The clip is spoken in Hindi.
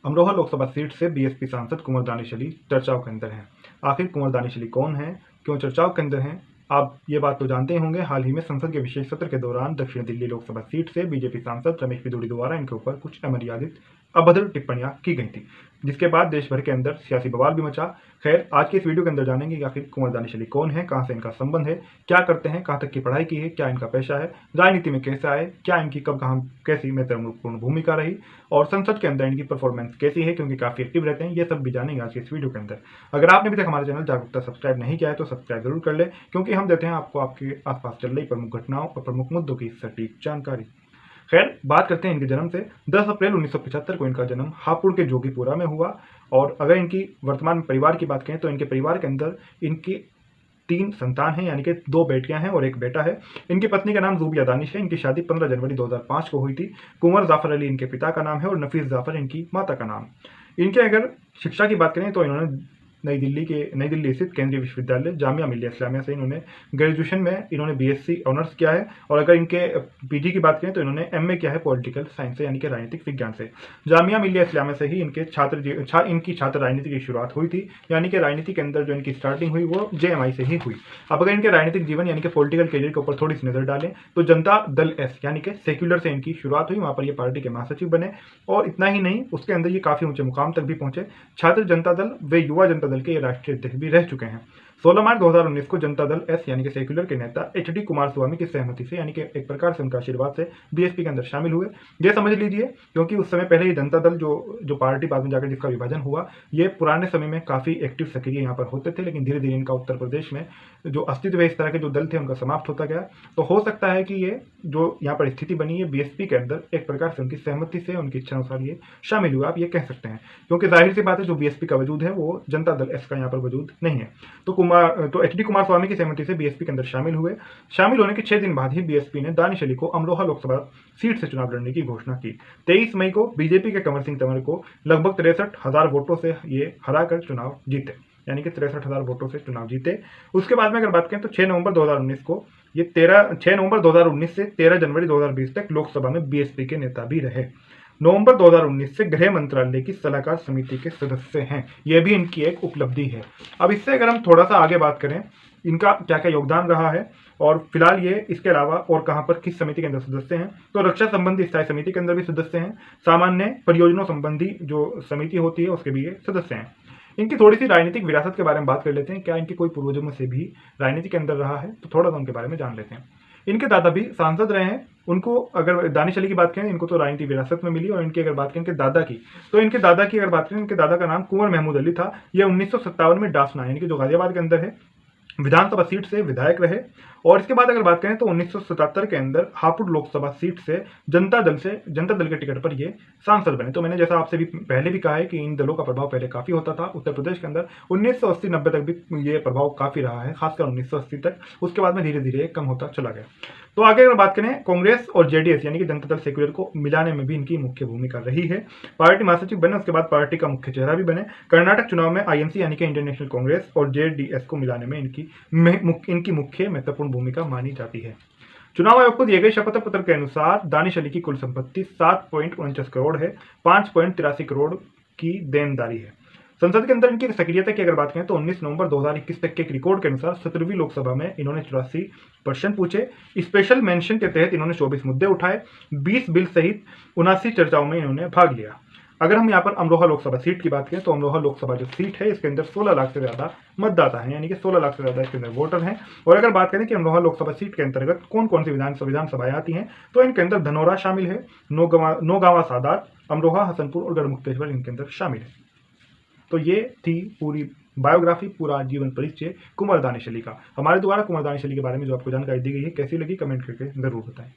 अमरोहा लोकसभा सीट से बीएसपी सांसद कुंवर दानिश अली चर्चाओं के अंदर हैं। आखिर कुंवर दानिश अली कौन हैं, क्यों चर्चाओं के अंदर हैं, आप ये बात तो जानते ही होंगे। हाल ही में संसद के विशेष सत्र के दौरान दक्षिण दिल्ली लोकसभा सीट से बीजेपी सांसद रमेश बिधूड़ी द्वारा इनके ऊपर कुछ अमर्यादित अभद्र टिप्पणियां की गई थी, जिसके बाद देश भर के अंदर सियासी बवाल भी मचा। खैर, आज के इस वीडियो के अंदर जानेंगे कि आखिर कुंवर दानिश अली कौन है, कहाँ से इनका संबंध है, क्या करते हैं, कहाँ तक की पढ़ाई की है, क्या इनका पेशा है, राजनीति में कैसे आए, क्या इनकी कब कहाँ कैसी महत्वपूर्ण भूमिका रही और संसद के अंदर इनकी परफॉर्मेंस कैसी है, क्योंकि काफी एक्टिव रहते हैं। ये सब भी जानेंगे आज के इस वीडियो के अंदर। अगर आपने अभी तक हमारे चैनल जागरूकता सब्सक्राइब नहीं किया है तो सब्सक्राइब जरूर कर ले, क्योंकि हम देते हैं आपको आपके आसपास चल रही प्रमुख घटनाओं और प्रमुख मुद्दों की सटीक जानकारी। खैर, बात करते हैं इनके जन्म से। 10 अप्रैल 1975 को इनका जन्म हापुड़ के जोगीपुरा में हुआ। और अगर इनकी वर्तमान परिवार की बात करें तो इनके परिवार के अंदर इनकी 3 संतान हैं, यानी कि 2 बेटियां हैं और 1 बेटा है। इनकी पत्नी का नाम ज़ूबिया दानिश है। इनकी शादी 15 जनवरी 2005 को हुई थी। कुंवर जाफर अली इनके पिता का नाम है और नफीस जाफर इनकी माता का नाम। इनके अगर शिक्षा की बात करें तो इन्होंने नई दिल्ली स्थित केंद्रीय विश्वविद्यालय जामिया मिल्लिया इस्लामिया से इन्होंने ग्रेजुएशन में इन्होंने बीएससी ऑनर्स किया है। और अगर इनके पीजी की बात करें तो इन्होंने एमए किया है पॉलिटिकल साइंस से, यानी कि राजनीतिक विज्ञान से। जामिया मिल्लिया इस्लामिया से ही इनके इनकी छात्र राजनीति की शुरुआत हुई थी, यानी कि राजनीति के अंदर जो इनकी स्टार्टिंग हुई वो जेएमआई से ही हुई। अब अगर इनके राजनीतिक जीवन यानी कि पॉलिटिकल करियर के ऊपर थोड़ी सी नजर डालें तो जनता दल एस यानी कि सेक्युलर से इनकी शुरुआत हुई। वहां पर ये पार्टी के महासचिव बने और इतना ही नहीं, उसके अंदर ये काफी ऊंचे मुकाम तक भी पहुंचे। छात्र जनता दल व युवा जनता दल के ये राष्ट्रीय अध्यक्ष भी रह चुके हैं। 16 मार्च 2019 को जनता दल एस यानी कि सेक्युलर के नेता एचडी कुमारस्वामी की सहमति से, यानी कि एक प्रकार से उनका आशीर्वाद से बीएसपी के अंदर शामिल हुए। ये समझ लीजिए, क्योंकि उस समय पहले ये जनता दल जो पार्टी बाद में जाकर जिसका विभाजन हुआ, ये पुराने समय में काफी एक्टिव सक्रिय यहाँ पर होते थे, लेकिन धीरे धीरे इनका उत्तर प्रदेश में जो अस्तित्व है इस तरह के जो दल थे उनका समाप्त होता गया। तो हो सकता है कि ये जो यहाँ पर स्थिति बनी है बीएसपी के अंदर एक प्रकार से उनकी सहमति से, उनकी इच्छा अनुसार ये शामिल हुआ, आप ये कह सकते हैं। क्योंकि जाहिर सी बात है, जो बीएसपी का वजूद है वो जनता दल एस का यहाँ पर वजूद नहीं है। तो एचडी कुमारस्वामी की सहमति से बीएसपी के अंदर शामिल हुए। शामिल होने के 6 दिन बाद ही बीएसपी ने दानिश अली को अमरोहा लोकसभा सीट से चुनाव लड़ने की घोषणा की। 23 मई को बीजेपी के कंवर सिंह तंवर को लगभग 63,000 वोटों से ये हराकर चुनाव जीते, यानी कि 63,000 वोटों से चुनाव जीते। उसके बाद में अगर बात करें तो 6 नवंबर 2019 को ये 6 नवंबर 2019 से 13 जनवरी 2020 तक लोकसभा में बीएसपी के नेता भी रहे। नवंबर 2019 से गृह मंत्रालय की सलाहकार समिति के सदस्य हैं। यह भी इनकी एक उपलब्धि है। अब इससे अगर हम थोड़ा सा आगे बात करें, इनका क्या क्या योगदान रहा है और फिलहाल ये इसके अलावा और कहां पर किस समिति के अंदर सदस्य हैं, तो रक्षा संबंधी स्थायी समिति के अंदर भी सदस्य हैं। सामान्य परियोजनाओं संबंधी जो समिति होती है उसके भी ये सदस्य हैं। इनकी थोड़ी सी राजनीतिक विरासत के बारे में बात कर लेते हैं। क्या इनके कोई पूर्वजों में से भी राजनीति के अंदर रहा है, तो थोड़ा सा उनके बारे में जान लेते हैं। इनके दादा भी सांसद रहे हैं। उनको अगर दानिश अली की बात करें, इनको तो राजनीति विरासत में मिली। और इनकी अगर बात करें इनके दादा की, तो इनके दादा की अगर बात करें, इनके दादा का नाम कुंवर महमूद अली था। यह 1957 में डासना यानी कि जो गाजियाबाद के अंदर है विधानसभा सीट से विधायक रहे। और इसके बाद अगर बात करें तो 1977 के अंदर हापुड़ लोकसभा सीट से जनता दल के टिकट पर ये सांसद बने। तो मैंने जैसा आपसे भी पहले भी कहा है कि इन दलों का प्रभाव पहले काफी होता था उत्तर प्रदेश के अंदर। 1980-90 तक भी ये प्रभाव काफी रहा है, खासकर 1980 तक। उसके बाद में धीरे धीरे कम होता चला गया। तो आगे अगर बात करें, कांग्रेस और जेडीएस यानी कि जनता दल सेक्युलर को मिलाने में भी इनकी मुख्य भूमिका रही है। पार्टी महासचिव बने, उसके बाद पार्टी का मुख्य चेहरा भी बने। कर्नाटक चुनाव में आईएनसी यानी कि इंडियन नेशनल कांग्रेस और जेडीएस को मिलाने में इनकी मुख्य महत्वपूर्ण भूमिका मानी जाती है। चुनाव आयोग को दिए गए शपथ पत्र के अनुसार दानिश अली की कुल संपत्ति 7.49 करोड़ है। 5.83 करोड़ की देनदारी है। संसद के अंदर इनकी सक्रियता की अगर बात करें तो 19 नवंबर 2021 तक के एक रिकॉर्ड के अनुसार 17वीं लोकसभा में इन्होंने 84 प्रश्न पूछे। स्पेशल मेंशन के तहत इन्होंने 24 मुद्दे उठाए। 20 बिल सहित 79 चर्चाओं में इन्होंने भाग लिया। अगर हम यहाँ पर अमरोहा लोकसभा सीट की बात करें तो अमरोहा लोकसभा जो सीट है इसके अंदर 16 लाख से ज्यादा मतदाता हैं, यानी कि 16 लाख से ज्यादा इसके अंदर वोटर हैं। और अगर बात करें कि अमरोहा लोकसभा सीट के अंतर्गत कौन कौन सी विधानसभाएं आती हैं, तो इनके अंदर धनौरा शामिल है, नौगावा सादात, अमरोहा, हसनपुर और गढ़मुक्तेश्वर इनके अंदर शामिल है। तो ये थी पूरी बायोग्राफी, पूरा जीवन परिचय कुंवर दानिश अली का। हमारे द्वारा कुंवर दानिश अली के बारे में जो आपको जानकारी दी गई है, कैसी लगी कमेंट करके जरूर बताएं।